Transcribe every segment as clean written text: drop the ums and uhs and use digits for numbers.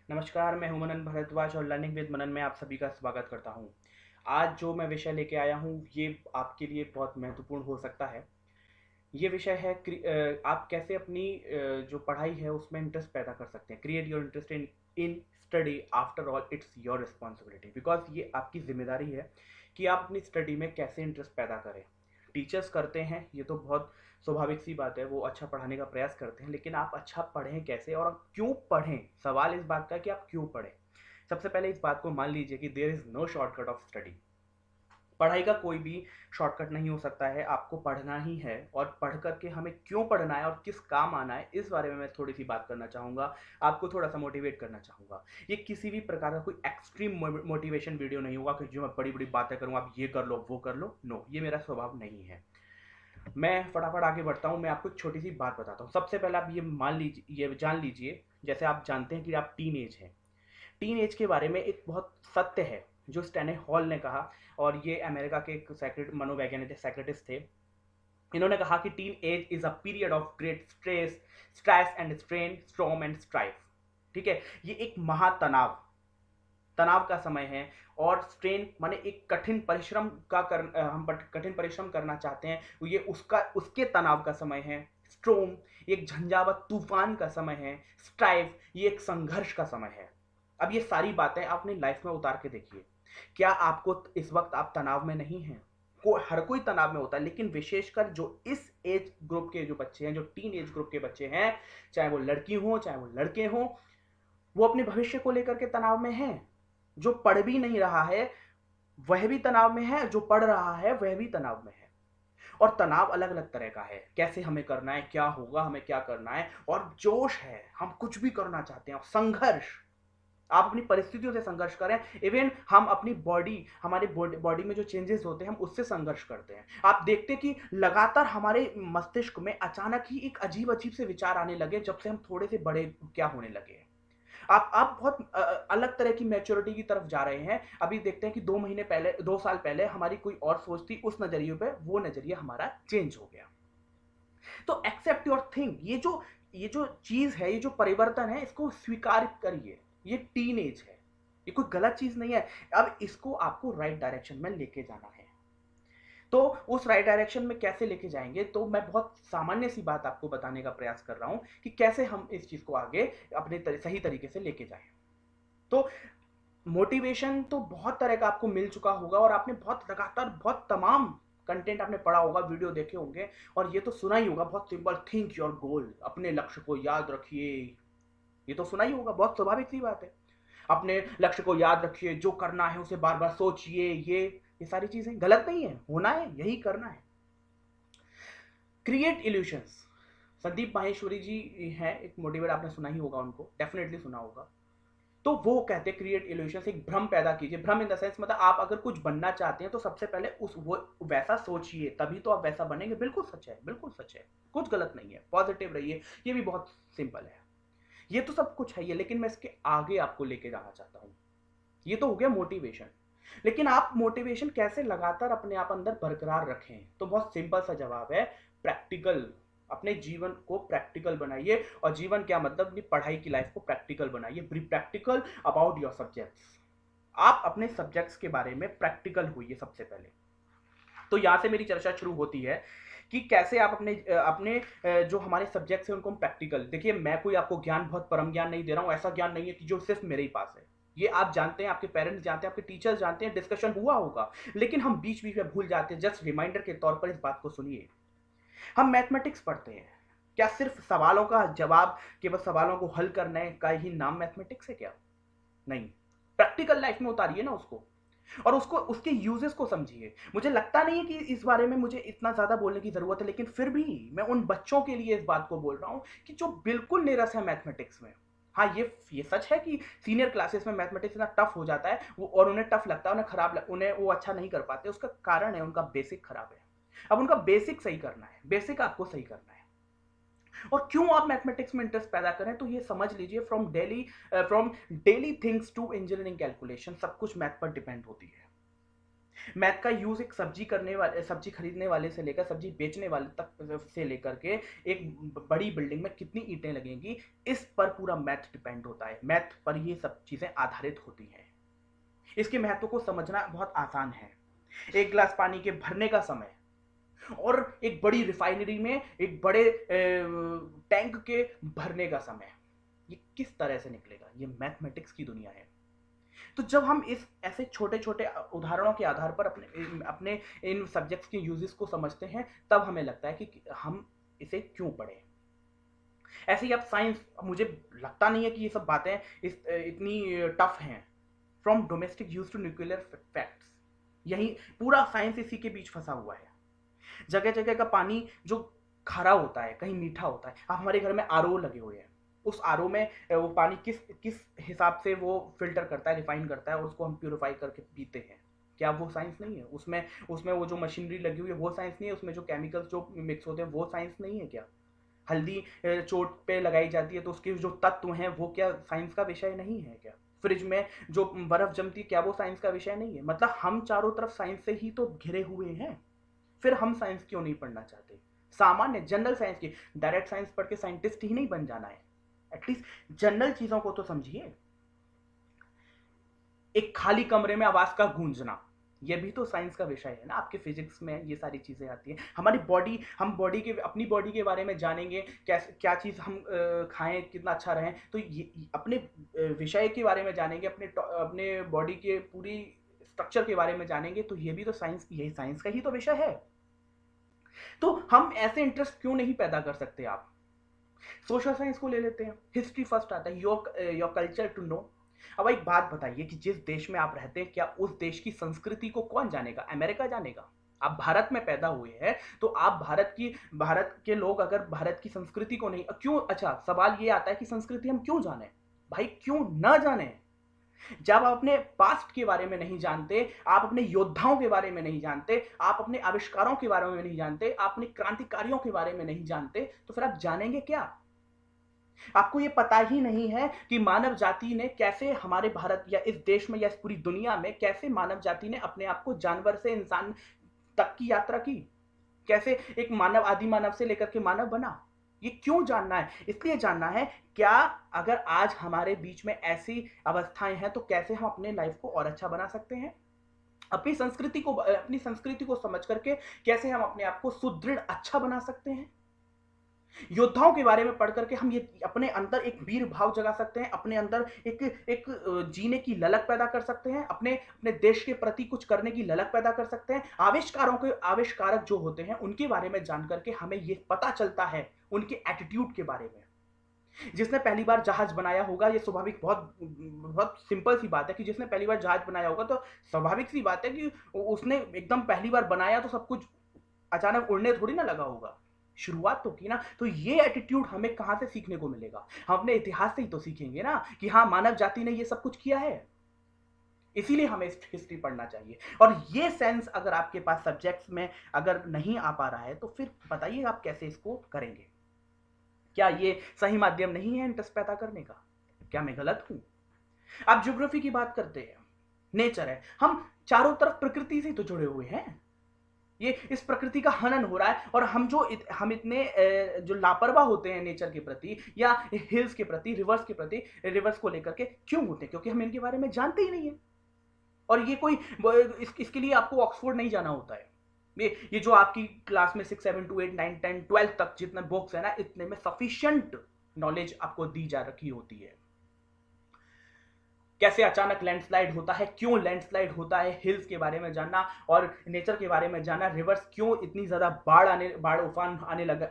नमस्कार, मैं हूं मनन भारद्वाज और लर्निंग विद मनन में आप सभी का स्वागत करता हूं। आज जो मैं विषय लेके आया हूं ये आपके लिए बहुत महत्वपूर्ण हो सकता है। ये विषय है आप कैसे अपनी जो पढ़ाई है उसमें इंटरेस्ट पैदा कर सकते हैं। Create your interest in in study, after all it's your responsibility, because ये आपकी जिम्मेदारी है कि आप अपनी स्टडी में कैसे इंटरेस्ट पैदा करें। टीचर्स करते हैं, ये तो बहुत स्वाभाविक सी बात है, वो अच्छा पढ़ाने का प्रयास करते हैं, लेकिन आप अच्छा पढ़ें कैसे और आप क्यों पढ़ें। सवाल इस बात का है कि आप क्यों पढ़ें। सबसे पहले इस बात को मान लीजिए कि there is no shortcut of study. पढ़ाई का कोई भी शॉर्टकट नहीं हो सकता है, आपको पढ़ना ही है और पढ़ करके हमें क्यों पढ़ना है और किस काम आना है, इस बारे में मैं थोड़ी सी बात करना चाहूँगा। आपको थोड़ा सा मोटिवेट करना चाहूँगा। ये किसी भी प्रकार का कोई एक्सट्रीम मोटिवेशन वीडियो नहीं होगा कि जो मैं बड़ी बड़ी बातें करूँगा, आप ये कर लो वो कर लो। नो, ये मेरा स्वभाव नहीं है। मैं फटाफट आगे बढ़ता हूँ। मैं आपको एक छोटी सी बात बताता हूँ। सबसे पहले आप ये मान लीजिए, ये जान लीजिए, जैसे आप जानते हैं कि आप टीन एज हैं। टीन एज के बारे में एक बहुत सत्य है जो स्टैने हॉल ने कहा, और ये अमेरिका के एक मनोवैज्ञानिक साइकेट्रिस्ट थे। इन्होंने कहा कि teen age is a period of great stress and strain, storm and strife. ठीक है, ये एक महातनाव तनाव का समय है, और स्ट्रेन माने एक कठिन परिश्रम का हम कठिन परिश्रम करना चाहते हैं, ये उसके तनाव का समय है। स्ट्रोम एक झंझावत तूफान का समय है। स्ट्राइव ये एक संघर्ष का समय है। अब ये सारी बातें अपनी लाइफ में उतार के देखिए। क्या आपको इस वक्त आप तनाव में नहीं हैं? हर कोई तनाव में होता है, लेकिन विशेषकर जो इस एज ग्रुप के जो बच्चे हैं, जो टीन एज ग्रुप के बच्चे हैं, चाहे वो लड़की हो चाहे वो लड़के हों, वो अपने भविष्य को लेकर के तनाव में हैं। जो पढ़ भी नहीं रहा है वह भी तनाव में है, जो पढ़ रहा है वह भी तनाव में है। और तनाव अलग अलग तरह का है, कैसे हमें करना है, क्या होगा, हमें क्या करना है, और जोश है, हम कुछ भी करना चाहते हैं। और संघर्ष, आप अपनी परिस्थितियों से संघर्ष करें। इवन हम अपनी हमारे बॉडी में जो चेंजेस होते हैं हम उससे संघर्ष करते हैं। आप देखते हैं कि लगातार हमारे मस्तिष्क में अचानक ही एक अजीब अजीब से विचार आने लगे जब से हम थोड़े से बड़े क्या होने लगे हैं। आप बहुत अलग तरह की मैच्योरिटी की तरफ जा रहे हैं। अभी देखते हैं कि 2 महीने पहले, 2 साल पहले हमारी कोई और सोच थी, उस नजरिए पे वो नजरिया हमारा चेंज हो गया। तो एक्सेप्ट योर थिंग, ये जो चीज है, ये जो परिवर्तन है, इसको स्वीकार करिए। ये टीन एज है, ये कोई गलत चीज नहीं है। अब इसको आपको राइट डायरेक्शन में लेके जाना है। तो उस राइट डायरेक्शन में कैसे लेके जाएंगे, तो मैं बहुत सामान्य सी बात आपको बताने का प्रयास कर रहा हूं कि कैसे हम इस चीज को आगे अपने सही तरीके से लेके जाएं। तो मोटिवेशन तो बहुत तरह का आपको मिल चुका होगा, और आपने बहुत लगातार बहुत तमाम कंटेंट आपने पढ़ा होगा, वीडियो देखे होंगे, और ये तो सुना ही होगा बहुत सिंपल, थिंक योर गोल, अपने लक्ष्य को याद रखिए। ये तो सुना ही होगा, बहुत स्वाभाविक सी बात है। अपने लक्ष्य को याद रखिए, जो करना है उसे बार बार सोचिए। ये सारी चीजें गलत नहीं है, होना है, यही करना है। क्रिएट इल्यूशंस, संदीप माहेश्वरी जी हैं एक मोटिवेटर, आपने सुना ही होगा, उनको डेफिनेटली सुना होगा। तो वो कहते हैं क्रिएट इल्यूशंस, एक भ्रम पैदा कीजिए। भ्रम इन द सेंस, मतलब आप अगर कुछ बनना चाहते हैं तो सबसे पहले उस वो वैसा सोचिए, तभी तो आप वैसा बनेंगे। बिल्कुल सच है, बिल्कुल सच है, कुछ गलत नहीं है। पॉजिटिव रहिए, ये भी बहुत सिंपल है। ये तो सब कुछ है ये, लेकिन मैं इसके आगे आपको लेके जाना चाहता हूँ। ये तो हो गया मोटिवेशन, लेकिन आप मोटिवेशन कैसे लगातार अपने आप अंदर बरकरार रखें, तो बहुत सिंपल सा जवाब है, प्रैक्टिकल। अपने जीवन को प्रैक्टिकल बनाइए। और जीवन क्या मतलब, अपनी पढ़ाई की लाइफ को प्रैक्टिकल बनाइए। Be practical about your subjects. आप अपने सब्जेक्ट्स के बारे में प्रैक्टिकल हुई सबसे पहले। तो यहां से मेरी चर्चा शुरू होती है कि कैसे आप अपने जो हमारे सब्जेक्ट्स हैं उनको हम प्रैक्टिकल देखिए। मैं कोई आपको ज्ञान, बहुत परम ज्ञान नहीं दे रहा हूं, ऐसा ज्ञान नहीं है कि जो सिर्फ मेरे ही पास है। ये आप जानते हैं, आपके पेरेंट्स जानते हैं, आपके टीचर्स जानते हैं, डिस्कशन हुआ होगा, लेकिन हम बीच बीच में भूल जाते हैं। जस्ट रिमाइंडर के तौर पर इस बात को सुनिए। हम मैथमेटिक्स पढ़ते हैं, क्या सिर्फ सवालों का जवाब, केवल सवालों को हल करने का ही नाम मैथमेटिक्स है क्या? नहीं। प्रैक्टिकल लाइफ में उतारिए ना उसको, और उसको, उसके यूजेस को समझिए। मुझे लगता नहीं है कि इस बारे में मुझे इतना ज्यादा बोलने की जरूरत है, लेकिन फिर भी मैं उन बच्चों के लिए इस बात को बोल रहा हूं कि जो बिल्कुल निरस है मैथमेटिक्स में। हाँ, ये सच है कि सीनियर क्लासेस में मैथमेटिक्स इतना टफ हो जाता है, वो और उन्हें टफ लगता है, उन्हें वो अच्छा नहीं कर पाते। उसका कारण है उनका बेसिक खराब है। अब उनका बेसिक सही करना है, बेसिक आपको सही करना है। और क्यों आप मैथमेटिक्स में इंटरेस्ट पैदा करें, तो ये समझ लीजिए, from daily things to engineering calculation, सब कुछ मैथ पर डिपेंड होती है। मैथ का यूज एक सब्जी खरीदने वाले से लेकर सब्जी बेचने वाले तक से लेकर के एक बड़ी बिल्डिंग में कितनी ईंटें लगेंगी, इस पर पूरा मैथ डिपेंड होता है। मैथ पर ये सब चीजें आधारित होती हैं। इसके महत्व को समझना बहुत आसान है। एक गिलास पानी के भरने का समय और एक बड़ी रिफाइनरी में एक बड़े टैंक के भरने का समय, ये किस तरह से निकलेगा? ये मैथमेटिक्स की दुनिया है। तो जब हम इस ऐसे छोटे छोटे उदाहरणों के आधार पर अपने अपने इन सब्जेक्ट्स के यूजेस को समझते हैं, तब हमें लगता है कि हम इसे क्यों पढ़ें। ऐसे ही अब साइंस, मुझे लगता नहीं है कि ये सब बातें इतनी टफ हैं। From domestic use to nuclear facts, यही पूरा साइंस इसी के बीच फंसा हुआ है। जगह जगह का पानी जो खारा होता है, कहीं मीठा होता है। अब हमारे घर में आरओ लगे हुए हैं, उस आरओ में वो पानी किस किस हिसाब से वो फिल्टर करता है, रिफाइन करता है और उसको हम प्यूरिफाई करके पीते हैं। क्या वो साइंस नहीं है? उसमें उसमें वो जो मशीनरी लगी हुई है वो साइंस नहीं है? उसमें जो केमिकल्स जो मिक्स होते हैं वो साइंस नहीं है क्या? हल्दी चोट पे लगाई जाती है तो उसके जो तत्व हैं वो क्या साइंस का विषय नहीं है क्या? फ्रिज में जो बर्फ जमती है, क्या वो साइंस का विषय नहीं है? मतलब हम चारों तरफ साइंस से ही तो घिरे हुए हैं। फिर हम साइंस क्यों नहीं पढ़ना चाहते? सामान्य जनरल साइंस की, डायरेक्ट साइंस पढ़ के साइंटिस्ट ही नहीं बन जाना है, एटलीस्ट जनरल चीजों को तो समझिए। एक खाली कमरे में आवाज का गूंजना, ये भी तो साइंस का विषय है ना। आपके फिजिक्स में ये सारी चीजें आती हैं। हमारी बॉडी, हम बॉडी के अपनी बॉडी के बारे में जानेंगे, कैसे क्या चीज हम खाएं कितना अच्छा रहें, तो ये अपने विषय के बारे में जानेंगे, अपने बॉडी के पूरी स्ट्रक्चर के बारे में जानेंगे, तो ये भी तो साइंस, यही साइंस का ही तो विषय है। तो हम ऐसे इंटरेस्ट क्यों नहीं पैदा कर सकते? आप सोशल साइंस को ले लेते हैं, हिस्ट्री फर्स्ट आता है, योर कल्चर टू नो। अब एक बात बताइए कि जिस देश में आप रहते हैं, क्या उस देश की संस्कृति को कौन जानेगा? अमेरिका जानेगा? आप भारत में पैदा हुए हैं तो आप भारत के लोग अगर भारत की संस्कृति को नहीं, क्यों, अच्छा सवाल ये आता है कि संस्कृति हम क्यों जाने? भाई क्यों ना जाने? जब आप अपने पास्ट के बारे में नहीं जानते, आप अपने योद्धाओं के बारे में नहीं जानते, आप अपने आविष्कारों के बारे में नहीं जानते, आप अपने क्रांतिकारियों के बारे में नहीं जानते, तो फिर आप जानेंगे क्या? आपको ये पता ही नहीं है कि मानव जाति ने कैसे हमारे भारत या इस देश में या इस पूरी दुनिया में कैसे मानव जाति ने अपने आप को जानवर से इंसान तक की यात्रा की, कैसे एक मानव, आदि मानव से लेकर के मानव बना। ये क्यों जानना है? इसलिए जानना है, क्या अगर आज हमारे बीच में ऐसी अवस्थाएं हैं तो कैसे हम अपने लाइफ को और अच्छा बना सकते हैं, अपनी संस्कृति को समझ करके कैसे हम अपने आप को सुदृढ़ अच्छा बना सकते हैं। योद्धाओं के बारे में पढ़ करके हम ये अपने अंदर एक वीर भाव जगा सकते हैं, अपने अंदर एक जीने की ललक पैदा कर सकते हैं, अपने अपने देश के प्रति कुछ करने की ललक पैदा कर सकते हैं। आविष्कारक जो होते हैं उनके बारे में जान करके हमें ये पता चलता है उनके एटीट्यूड के बारे में। जिसने पहली बार जहाज बनाया होगा, ये स्वाभाविक, बहुत बहुत सिंपल सी बात है कि जिसने पहली बार जहाज बनाया होगा तो स्वाभाविक सी बात है कि उसने एकदम पहली बार बनाया तो सब कुछ अचानक उड़ने थोड़ी ना लगा होगा, शुरुआत तो की ना। तो ये एटीट्यूड हमें कहां से सीखने को मिलेगा? हम अपने इतिहास से ही तो सीखेंगे ना कि हाँ, मानव जाति ने ये सब कुछ किया है। इसीलिए हमें हिस्ट्री पढ़ना चाहिए। और ये सेंस अगर आपके पास सब्जेक्ट्स में अगर नहीं आ पा रहा है तो फिर बताइए आप कैसे इसको करेंगे? क्या ये सही माध्यम नहीं है इंटरेस्ट पैदा करने का? क्या मैं गलत हूं? आप ज्योग्राफी की बात करते हैं, नेचर है, हम चारों तरफ प्रकृति से तो जुड़े हुए हैं। ये इस प्रकृति का हनन हो रहा है और हम इतने जो लापरवाह होते हैं नेचर के प्रति या हिल्स के प्रति, रिवर्स के प्रति, रिवर्स को लेकर के क्यों होते हैं? क्योंकि हम इनके बारे में जानते ही नहीं है। और ये कोई इसके लिए आपको ऑक्सफोर्ड नहीं जाना होता है। ये जो आपकी क्लास में 6, 7, 2, 8, 9, 10, 12 तक जितने बुक्स है ना, इतने में सफिशिएंट नॉलेज आपको दी जा रखी होती है। कैसे अचानक लैंडस्लाइड होता है, क्यों लैंडस्लाइड होता है, हिल्स के बारे में जानना और नेचर के बारे में जानना, रिवर्स क्यों इतनी ज्यादा बाढ़ उफान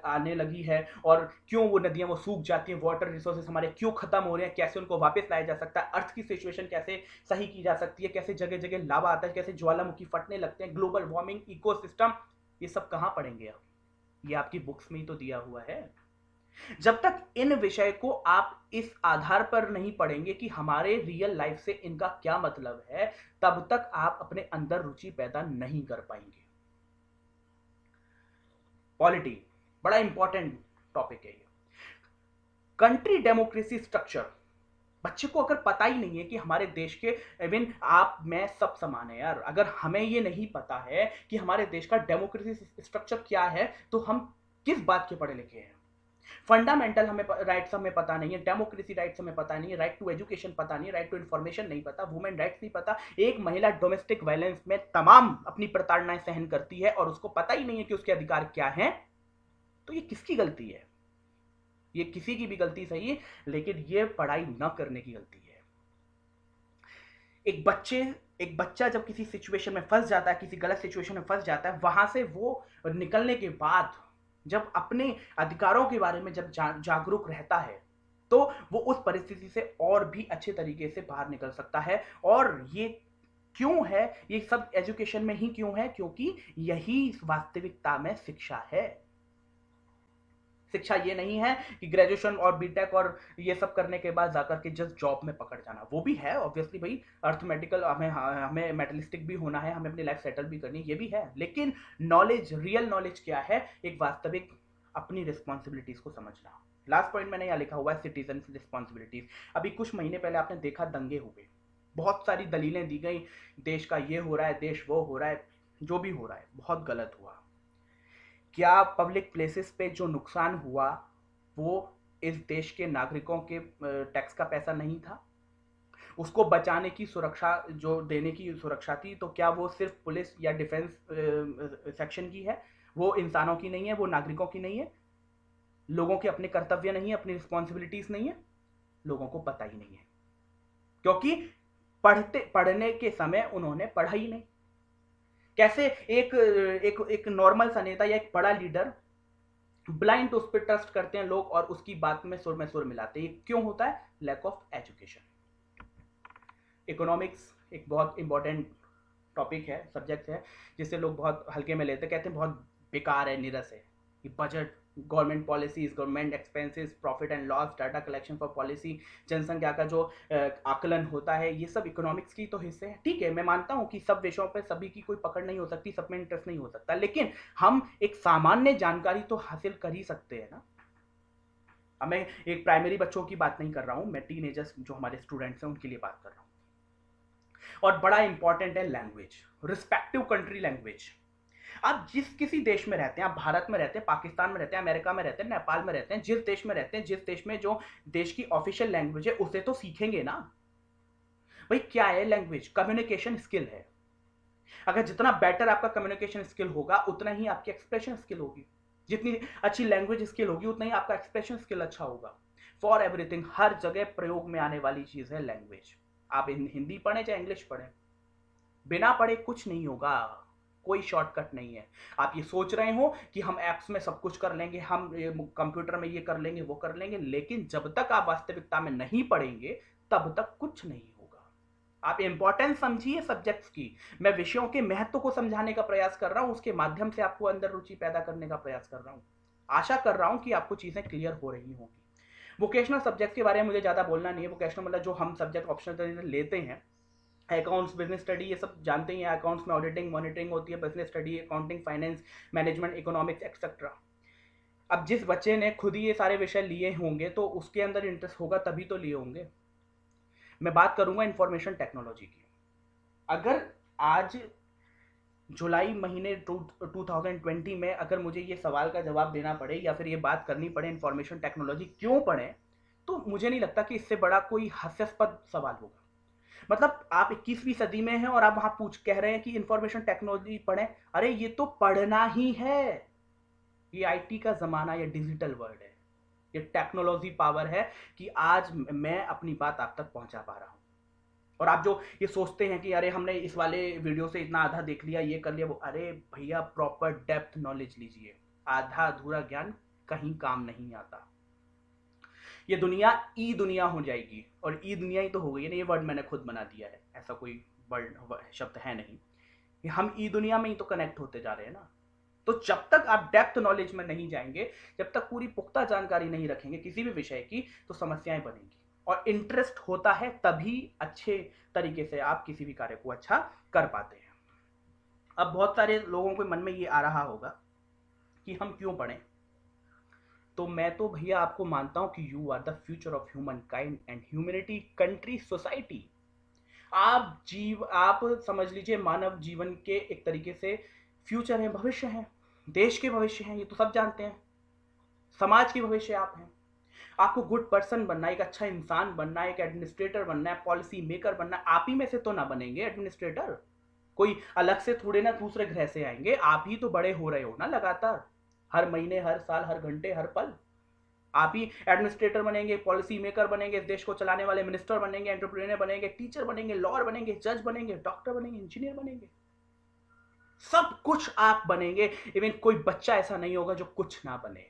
आने लगी है और क्यों वो नदियां वो सूख जाती हैं, वाटर रिसोर्सेज हमारे क्यों खत्म हो रहे हैं, कैसे उनको वापस लाया जा सकता है, अर्थ की सिचुएशन कैसे सही की जा सकती है, कैसे जगह जगह लावा आता है, कैसे ज्वालामुखी फटने लगते हैं, ग्लोबल वार्मिंग, इकोसिस्टम, ये सब कहां पढ़ेंगे आप? ये आपकी बुक्स में ही तो दिया हुआ है। जब तक इन विषय को आप इस आधार पर नहीं पढ़ेंगे कि हमारे रियल लाइफ से इनका क्या मतलब है, तब तक आप अपने अंदर रुचि पैदा नहीं कर पाएंगे। पॉलिटी बड़ा इंपॉर्टेंट टॉपिक है ये। कंट्री डेमोक्रेसी स्ट्रक्चर, बच्चे को अगर पता ही नहीं है कि हमारे देश के इवन आप मैं सब समान है यार, अगर हमें ये नहीं पता है कि हमारे देश का डेमोक्रेसी स्ट्रक्चर क्या है, तो हम किस बात के पढ़े लिखे हैं? फंडामेंटल हमें राइट्स हमें पता नहीं है, डेमोक्रेसी राइट्स हमें पता नहीं है, राइट टू एजुकेशन पता नहीं है, राइट टू इन्फॉर्मेशन नहीं पता, वुमेन राइट्स नहीं पता। एक महिला डोमेस्टिक वायलेंस में तमाम अपनी प्रताड़नाएं सहन करती है और उसको पता ही नहीं है कि उसके अधिकार क्या हैं। तो ये किसकी गलती है? ये किसी की भी गलती सही है, लेकिन ये पढ़ाई न करने की गलती है। एक बच्चा जब किसी सिचुएशन में फंस जाता है, किसी गलत सिचुएशन में फंस जाता है, वहां से वो निकलने के बाद जब अपने अधिकारों के बारे में जब जागरूक रहता है, तो वो उस परिस्थिति से और भी अच्छे तरीके से बाहर निकल सकता है। और ये क्यों है? ये सब एजुकेशन में ही क्यों है? क्योंकि यही वास्तविकता में शिक्षा है। शिक्षा ये नहीं है कि ग्रेजुएशन और बीटेक और ये सब करने के बाद जाकर के जस्ट जॉब में पकड़ जाना। वो भी है ऑब्वियसली भाई, अर्थमेटिकल हमें मेटलिस्टिक भी होना है, हमें अपनी लाइफ सेटल भी करनी है, ये भी है। लेकिन नॉलेज, रियल नॉलेज क्या है? एक वास्तविक अपनी रिस्पॉन्सिबिलिटीज को समझना। लास्ट पॉइंट मैंने यहाँ लिखा हुआ है, सिटीजन रिस्पॉन्सिबिलिटीज। अभी कुछ महीने पहले आपने देखा दंगे हुए, बहुत सारी दलीलें दी गई, देश का ये हो रहा है, देश वो हो रहा है, जो भी हो रहा है बहुत गलत हुआ। क्या पब्लिक प्लेसेस पे जो नुकसान हुआ वो इस देश के नागरिकों के टैक्स का पैसा नहीं था? उसको बचाने की सुरक्षा, जो देने की सुरक्षा थी, तो क्या वो सिर्फ पुलिस या डिफेंस सेक्शन की है? वो इंसानों की नहीं है? वो नागरिकों की नहीं है? लोगों के अपने कर्तव्य नहीं है, अपनी रिस्पॉन्सिबिलिटीज नहीं है? लोगों को पता ही नहीं है, क्योंकि पढ़ने के समय उन्होंने पढ़ा ही नहीं। कैसे एक एक एक नॉर्मल सा नेता या एक बड़ा लीडर ब्लाइंड उस पर ट्रस्ट करते हैं लोग और उसकी बात में सुर मिलाते हैं? क्यों होता है? Lack of education. इकोनॉमिक्स एक बहुत इंपॉर्टेंट टॉपिक है, सब्जेक्ट है, जिसे लोग बहुत हल्के में लेते, कहते हैं बहुत बेकार है, नीरस है। ये budget, government policies, government expenses, profit and loss, data collection for policy, जनसंख्या का जो आकलन होता है, ये सब इकोनॉमिक्स की तो हिस्से हैं। ठीक है, मैं मानता हूँ कि सब विषयों पर सभी की कोई पकड़ नहीं हो सकती, सब में इंटरेस्ट नहीं हो सकता, लेकिन हम एक सामान्य जानकारी तो हासिल कर ही सकते हैं ना। अब मैं एक प्राइमरी बच्चों की बात नहीं कर रहा हूँ, मैं टीनेजर्स जो हमारे स्टूडेंट्स हैं उनके लिए बात कर रहा हूँ। और बड़ा इंपॉर्टेंट है लैंग्वेज, रिस्पेक्टिव कंट्री लैंग्वेज। आप जिस किसी देश में रहते हैं, आप भारत में रहते हैं, पाकिस्तान में रहते हैं, अमेरिका में रहते हैं, नेपाल में रहते हैं, जिस देश में रहते हैं, जिस देश में जो देश की ऑफिशियल लैंग्वेज है, उसे तो सीखेंगे ना भाई। क्या है लैंग्वेज? कम्युनिकेशन स्किल है। अगर जितना बेटर आपका कम्युनिकेशन स्किल होगा, उतना ही आपकी एक्सप्रेशन स्किल होगी। जितनी अच्छी लैंग्वेज स्किल होगी, उतना ही आपका एक्सप्रेशन स्किल अच्छा होगा। फॉर एवरीथिंग, हर जगह प्रयोग में आने वाली चीज है लैंग्वेज। आप हिंदी पढ़े चाहे इंग्लिश पढ़े, बिना पढ़े कुछ नहीं होगा, कोई शॉर्टकट नहीं है। आप ये सोच रहे हो कि हम ऐप्स में सब कुछ कर लेंगे, हम कंप्यूटर में ये कर लेंगे, वो कर लेंगे, लेकिन जब तक आप वास्तविकता में नहीं पढ़ेंगे, तब तक कुछ नहीं होगा। आप इंपॉर्टेंस समझिए सब्जेक्ट्स की। मैं विषयों के महत्व को समझाने का प्रयास कर रहा हूं, उसके माध्यम से आपको अंदर रुचि पैदा करने का प्रयास कर रहा हूं। आशा कर रहा हूं कि आपको चीजें क्लियर हो रही होंगी। वोकेशनल सब्जेक्ट के बारे में मुझे ज्यादा बोलना नहीं है। वोकेशनल मतलब जो हम सब्जेक्ट ऑप्शनल लेते हैं, अकाउंट्स, बिजनेस स्टडी, ये सब जानते ही हैं। अकाउंट्स में ऑडिटिंग, मॉनिटरिंग होती है, business study, accounting, finance, management, economics etcetera. अब जिस बच्चे ने खुद ही ये सारे विषय लिए होंगे तो उसके अंदर इंटरेस्ट होगा, तभी तो लिए होंगे। मैं बात करूंगा इंफॉर्मेशन टेक्नोलॉजी की। अगर आज जुलाई महीने 2020 में अगर मुझे ये सवाल का जवाब देना पड़े या फिर ये बात करनी पड़े इंफॉर्मेशन टेक्नोलॉजी क्यों पढ़े, तो मुझे नहीं लगता कि इससे बड़ा कोई हास्यास्पद सवाल होगा। मतलब आप 21वीं सदी में हैं और आप वहां कह रहे हैं कि इंफॉर्मेशन टेक्नोलॉजी पढ़ें। अरे ये तो पढ़ना ही है। ये आईटी का जमाना, ये डिजिटल वर्ल्ड है, ये टेक्नोलॉजी पावर है कि आज मैं अपनी बात आप तक पहुंचा पा रहा हूं। और आप जो ये सोचते हैं कि अरे हमने इस वाले वीडियो से इतना आधा देख लिया, ये कर लिया, वो, अरे भैया प्रॉपर डेप्थ नॉलेज लीजिए। आधा अधूरा ज्ञान कहीं काम नहीं आता। ये दुनिया ई दुनिया हो जाएगी, और ई दुनिया ही तो हो गई है ना। ये वर्ड मैंने खुद बना दिया है, ऐसा कोई वर्ड शब्द है नहीं। हम ई दुनिया में ही तो कनेक्ट होते जा रहे हैं ना। तो जब तक आप डेप्थ नॉलेज में नहीं जाएंगे, जब तक पूरी पुख्ता जानकारी नहीं रखेंगे किसी भी विषय की, तो समस्याएं बनेंगी। और इंटरेस्ट होता है तभी अच्छे तरीके से आप किसी भी कार्य को अच्छा कर पाते हैं। अब बहुत सारे लोगों के मन में ये आ रहा होगा कि हम क्यों पढ़ें। तो मैं तो भैया आपको मानता हूं कि you are the future of humankind and humanity, country, society. आप समझ लीजिए मानव जीवन के एक तरीके से फ्यूचर है, भविष्य है, देश के भविष्य हैं, ये तो सब जानते हैं। समाज के भविष्य आप हैं। आपको गुड पर्सन बनना है, एक अच्छा इंसान बनना है, एक एडमिनिस्ट्रेटर बनना है, पॉलिसी मेकर बनना है। आप ही में से तो ना बनेंगे एडमिनिस्ट्रेटर, कोई अलग से थोड़े ना दूसरे ग्रह से आएंगे। आप ही तो बड़े हो रहे हो ना लगातार, हर महीने, हर साल, हर घंटे, हर पल। आप ही एडमिनिस्ट्रेटर बनेंगे, पॉलिसी मेकर बनेंगे, देश को चलाने वाले मिनिस्टर बनेंगे, एंटरप्रेन्योर बनेंगे, टीचर बनेंगे, लॉयर बनेंगे, जज बनेंगे, डॉक्टर बनेंगे, इंजीनियर बनेंगे। सब कुछ आप बनेंगे। इवन कोई बच्चा ऐसा नहीं होगा जो कुछ ना बने।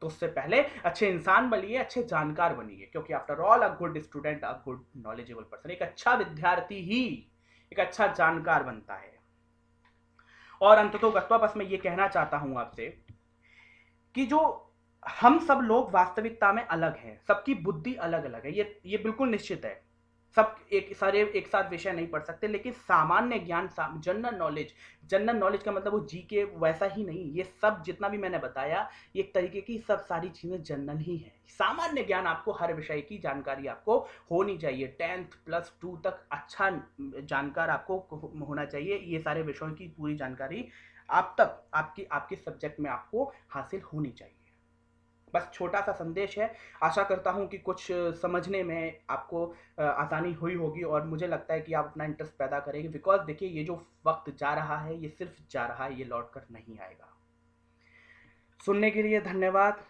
तो उससे पहले अच्छे इंसान बनिए, अच्छे जानकार बनिए, क्योंकि after all a good student, a good knowledgeable person, एक अच्छा विद्यार्थी ही एक अच्छा जानकार बनता है। और अंततोगत्वा बस मैं ये कहना चाहता हूं आपसे कि जो हम सब लोग वास्तविकता में अलग हैं, सबकी बुद्धि अलग अलग है, ये बिल्कुल निश्चित है। सब एक सारे एक साथ विषय नहीं पढ़ सकते, लेकिन सामान्य ज्ञान, जनरल नॉलेज, जनरल नॉलेज का मतलब वो जी के वैसा ही नहीं, ये सब जितना भी मैंने बताया, ये एक तरीके की सब सारी चीजें जनरल ही है। सामान्य ज्ञान आपको, हर विषय की जानकारी आपको होनी चाहिए। 10th+2 तक अच्छा जानकार आपको होना चाहिए। ये सारे विषयों की पूरी जानकारी आप तक, आपकी आपके सब्जेक्ट में आपको हासिल होनी चाहिए। बस छोटा सा संदेश है। आशा करता हूँ कि कुछ समझने में आपको आसानी हुई होगी, और मुझे लगता है कि आप अपना इंटरेस्ट पैदा करेंगे। बिकॉज देखिए, ये जो वक्त जा रहा है, ये सिर्फ जा रहा है, ये लौट कर नहीं आएगा। सुनने के लिए धन्यवाद।